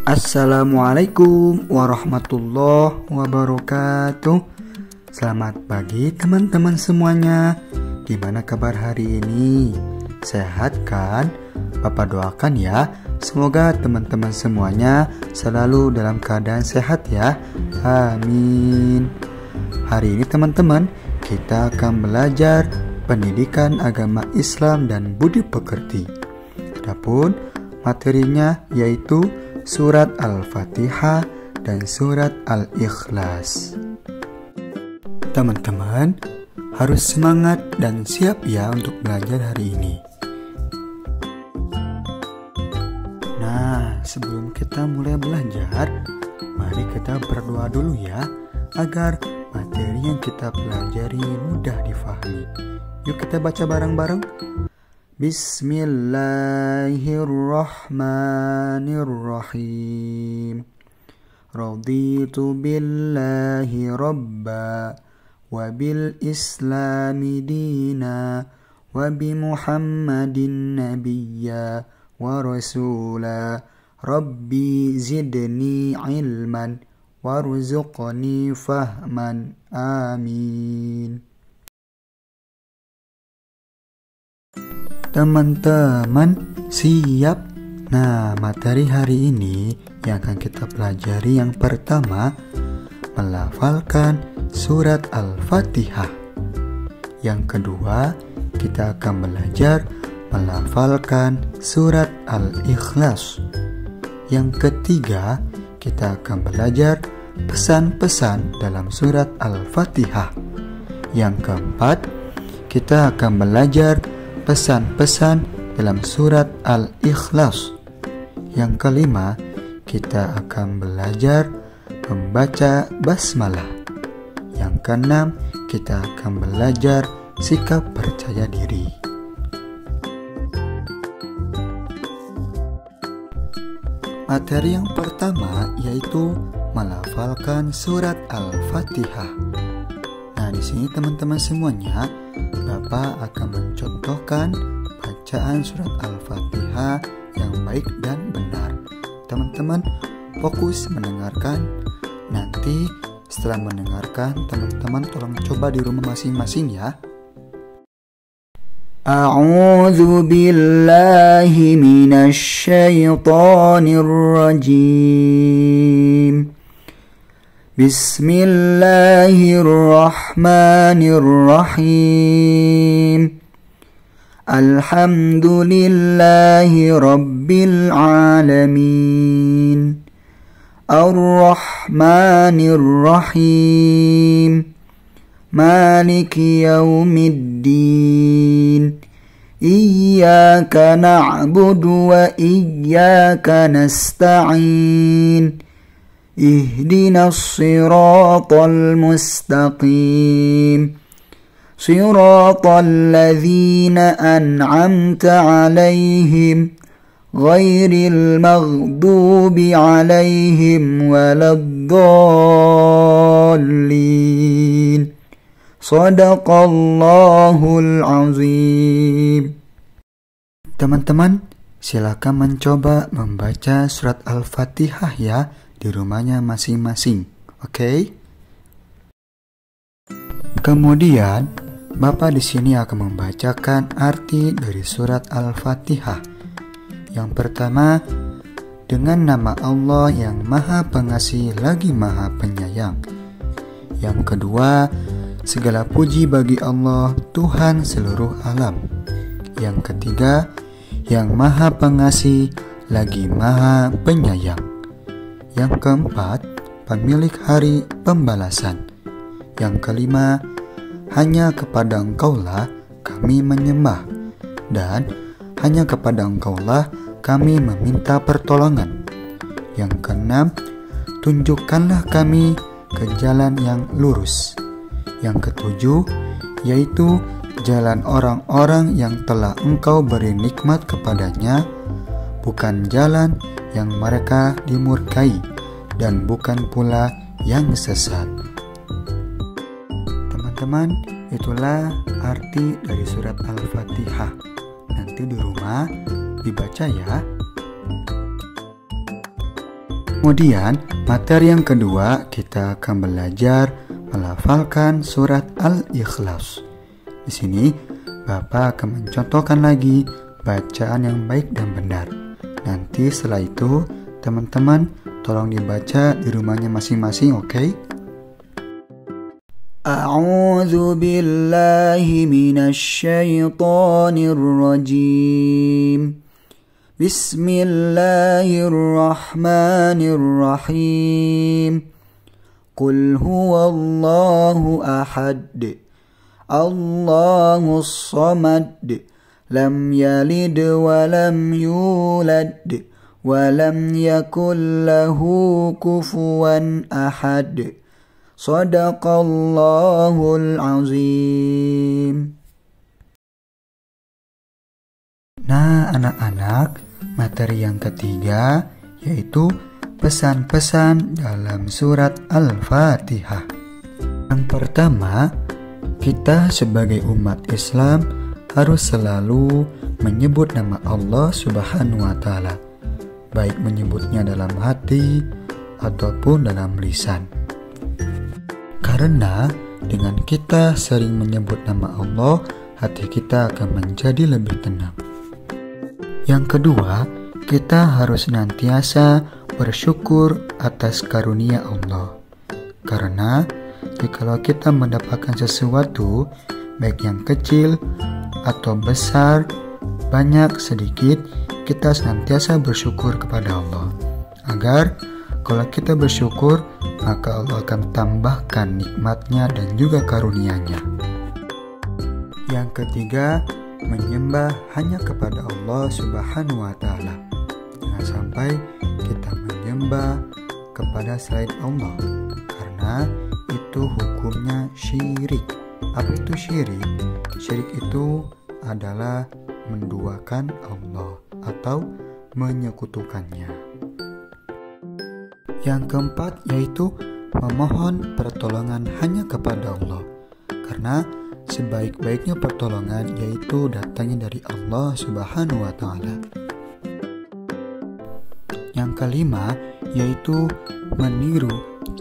Assalamualaikum warahmatullahi wabarakatuh. Selamat pagi teman-teman semuanya. Gimana kabar hari ini? Sehat kan? Bapak doakan ya, semoga teman-teman semuanya selalu dalam keadaan sehat ya. Amin. Hari ini teman-teman, kita akan belajar pendidikan agama Islam dan budi pekerti. Adapun materinya yaitu surat Al-Fatihah dan surat Al-Ikhlas. Teman-teman harus semangat dan siap ya untuk belajar hari ini. Nah, sebelum kita mulai belajar, mari kita berdoa dulu ya, agar materi yang kita pelajari mudah difahami. Yuk kita baca bareng-bareng. Bismillahirrahmanirrahim. Raditu billahi rabba wa bil islami dina wa bi muhammadin nabiyya wa rasula. Rabbi zidni ilman warzuqni fahman. Amin. Teman-teman siap? Nah, materi hari ini yang akan kita pelajari yang pertama, melafalkan surat Al-Fatihah. Yang kedua, kita akan belajar melafalkan surat Al-Ikhlas. Yang ketiga, kita akan belajar pesan-pesan dalam surat Al-Fatihah. Yang keempat, kita akan belajar pesan-pesan dalam surat Al-Ikhlas. Yang kelima, kita akan belajar membaca basmalah. Yang keenam, kita akan belajar sikap percaya diri. Materi yang pertama yaitu melafalkan surat Al-Fatihah. Nah, di sini teman-teman semuanya, Bapak akan mencontohkan bacaan surat Al-Fatihah yang baik dan benar. Teman-teman fokus mendengarkan. Nanti setelah mendengarkan, teman-teman tolong coba di rumah masing-masing ya. A'udzu billahi minasy syaithanir rajim. Bismillahirrahmanirrahim. Alhamdulillahi rabbil alamin. Ar-Rahmanir-Rahim. Maliki yaumiddin. Iyyaka na'budu wa iyyaka nasta'in. Ihdinas siratal mustaqim. Siratal ladzina an'amta 'alaihim ghairil maghdubi 'alaihim waladdallin. Shadaqallahul azim. Teman-teman, silakan mencoba membaca surat Al-Fatihah ya di rumahnya masing-masing. Oke? Kemudian, Bapak di sini akan membacakan arti dari surat Al-Fatihah. Yang pertama, dengan nama Allah yang Maha Pengasih lagi Maha Penyayang. Yang kedua, segala puji bagi Allah, Tuhan seluruh alam. Yang ketiga, yang Maha Pengasih lagi Maha Penyayang. Yang keempat, pemilik hari pembalasan. Yang kelima, hanya kepada Engkaulah kami menyembah, dan hanya kepada Engkaulah kami meminta pertolongan. Yang keenam, tunjukkanlah kami ke jalan yang lurus. Yang ketujuh, yaitu jalan orang-orang yang telah Engkau beri nikmat kepadanya, bukan jalan yang mereka dimurkai, dan bukan pula yang sesat. Teman-teman, itulah arti dari surat Al-Fatihah. Nanti di rumah dibaca ya. Kemudian, materi yang kedua, kita akan belajar melafalkan surat Al-Ikhlas. Di sini, Bapak akan mencontohkan lagi bacaan yang baik dan benar. Nanti setelah itu, teman-teman tolong dibaca di rumahnya masing-masing, oke? A'udzu billahi minasyaitonir rajim. Bismillahirrahmanirrahim. Qul huwallahu ahad. Allahus samad. Lam yalid wa lam yulad wa lam yakul lahu kufuwan ahad. Shadaqallahul azim. Nah, anak-anak, materi yang ketiga yaitu pesan-pesan dalam surat Al-Fatihah. Yang pertama, kita sebagai umat Islam harus selalu menyebut nama Allah Subhanahu wa Ta'ala, baik menyebutnya dalam hati ataupun dalam lisan. Karena dengan kita sering menyebut nama Allah, hati kita akan menjadi lebih tenang. Yang kedua, kita harus senantiasa bersyukur atas karunia Allah. Karena jikalau kita mendapatkan sesuatu, baik yang kecil atau besar, banyak sedikit, kita senantiasa bersyukur kepada Allah. Agar kalau kita bersyukur, maka Allah akan tambahkan nikmatnya dan juga karunia-Nya. Yang ketiga, menyembah hanya kepada Allah Subhanahu wa Ta'ala. Jangan sampai kita menyembah kepada selain Allah, karena itu hukumnya syirik. Apa itu syirik? Syirik itu adalah menduakan Allah atau menyekutukannya. Yang keempat yaitu memohon pertolongan hanya kepada Allah, karena sebaik-baiknya pertolongan yaitu datangnya dari Allah Subhanahu wa Ta'ala. Yang kelima yaitu meniru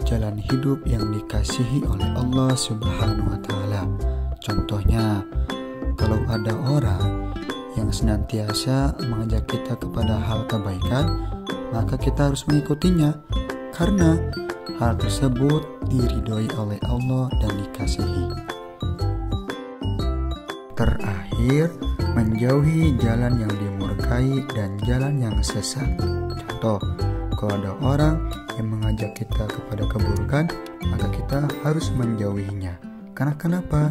jalan hidup yang dikasihi oleh Allah Subhanahu wa Ta'ala. Contohnya, kalau ada orang yang senantiasa mengajak kita kepada hal kebaikan, maka kita harus mengikutinya, karena hal tersebut diridhoi oleh Allah dan dikasihi. Terakhir, menjauhi jalan yang dimurkai dan jalan yang sesat. Contoh, kalau ada orang yang mengajak kita kepada keburukan, maka kita harus menjauhinya. Karena kenapa?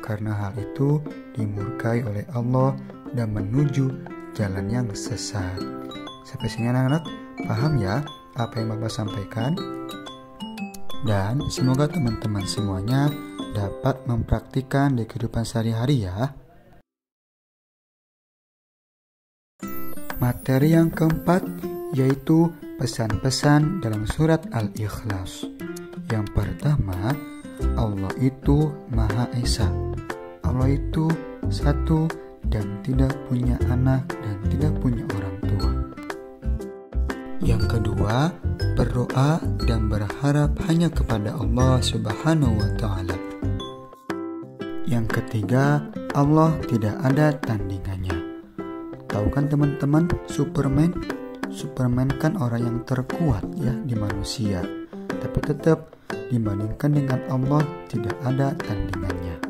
Karena hal itu dimurkai oleh Allah dan menuju jalan yang sesat. Sampai sini anak-anak paham ya apa yang Bapak sampaikan? Dan semoga teman-teman semuanya dapat mempraktikkan di kehidupan sehari-hari ya. Materi yang keempat yaitu pesan-pesan dalam surat Al-Ikhlas. Yang pertama, Allah itu Maha Esa. Allah itu satu dan tidak punya anak dan tidak punya orang tua. Yang kedua, berdoa dan berharap hanya kepada Allah Subhanahu wa Ta'ala. Yang ketiga, Allah tidak ada tandingannya. Tahu kan teman-teman, Superman kan orang yang terkuat ya di manusia, tapi tetap dibandingkan dengan Allah tidak ada tandingannya.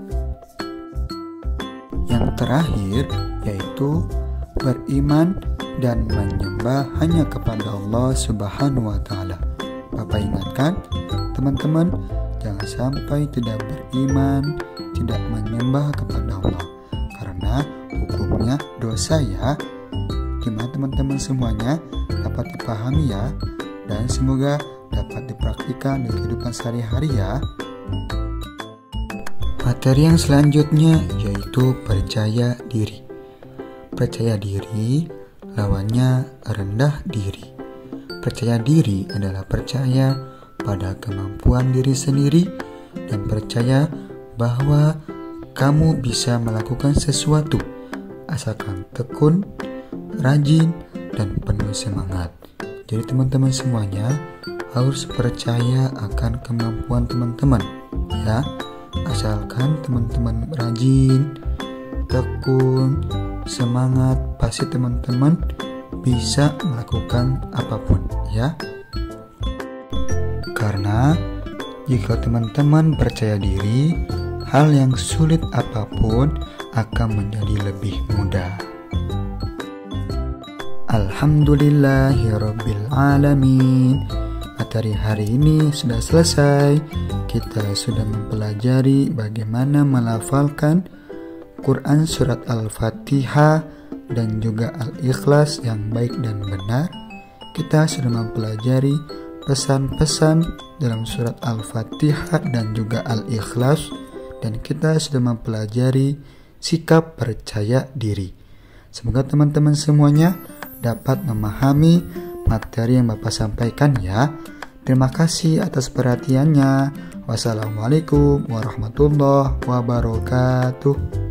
Yang terakhir yaitu beriman dan menyembah hanya kepada Allah Subhanahu wa Ta'ala. Bapak ingatkan teman-teman, jangan sampai tidak beriman, tidak menyembah kepada Allah, karena hukumnya dosa ya. Gimana teman-teman semuanya, dapat dipahami ya, dan semoga dapat dipraktikkan di kehidupan sehari-hari ya. Materi yang selanjutnya yaitu percaya diri. Percaya diri lawannya rendah diri. Percaya diri adalah percaya pada kemampuan diri sendiri dan percaya bahwa kamu bisa melakukan sesuatu asalkan tekun, rajin, dan penuh semangat. Jadi teman-teman semuanya harus percaya akan kemampuan teman-teman ya. Asalkan teman-teman rajin, tekun, semangat, pasti teman-teman bisa melakukan apapun ya. Karena jika teman-teman percaya diri, hal yang sulit apapun akan menjadi lebih mudah. Alhamdulillahirabbil alamin. Materi hari ini sudah selesai. Kita sudah mempelajari bagaimana melafalkan Quran surat Al-Fatihah dan juga Al-Ikhlas yang baik dan benar. Kita sudah mempelajari pesan-pesan dalam surat Al-Fatihah dan juga Al-Ikhlas, dan kita sudah mempelajari sikap percaya diri. Semoga teman-teman semuanya dapat memahami materi yang Bapak sampaikan ya. Terima kasih atas perhatiannya. Wassalamualaikum warahmatullahi wabarakatuh.